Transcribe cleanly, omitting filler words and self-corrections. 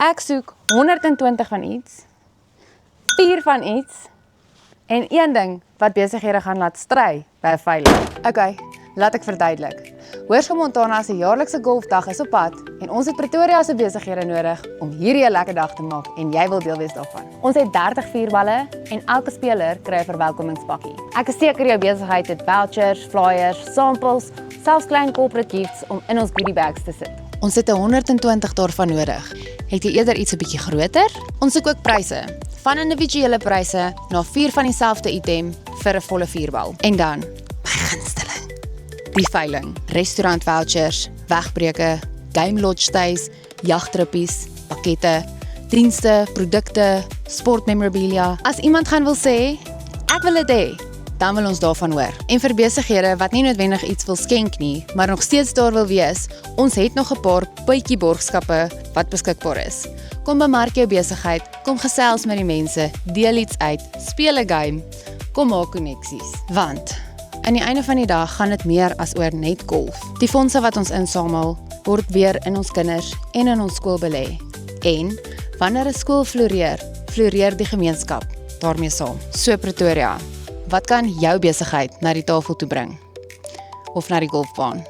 Ek soek 120 van iets, 4 van iets, en een ding wat besighede gaan laat stry by 'n veiling. Okay, laat ek verduidelik. Hoërskool Montana se jaarlikse golfdag is op pad en ons het Pretoria se besighede nodig om hierdie 'n lekker dag te maak en jy wil deel wees daarvan. Ons het 30 vuurballe en elke speler kry 'n verwelkomingspakkie. Ek is seker jou besigheid het vouchers, flyers, samples, selfs klein corporate gifts om in ons goodie bags te sit. Ons het 120 daarvan nodig. Het jy eerder iets 'n bietjie groter? Ons soek ook pryse. Van individuele pryse na 4 van dieselfde item vir 'n volle vuurbal. En dan, my gunsteling, die veiling. Restaurant vouchers, wegbreuke, game lodge stays, jagtrippies, pakkette, dienste, produkte, sport memorabilia. As iemand gaan wil sê, ek wil dit hê, dan wil ons daarvan hoor. En vir besighede wat nie noodwendig iets wil skenk nie, maar nog steeds daar wil wees, ons het nog 'n paar puitjie borgskappe wat beskikbaar is. Kom bemark jou besigheid, kom gesels met die mense, deel iets uit, speel 'n game, kom maak koneksies. Want aan die einde van die dag gaan dit meer as oor net golf. Die fondse wat ons insamel, word weer in ons kinders en in ons skool belê. En wanneer 'n skool floreer, floreer die gemeenskap daarmee saam. So Pretoria, wat kan jou besigheid na die tafel toe bring? Of na die golfbaan?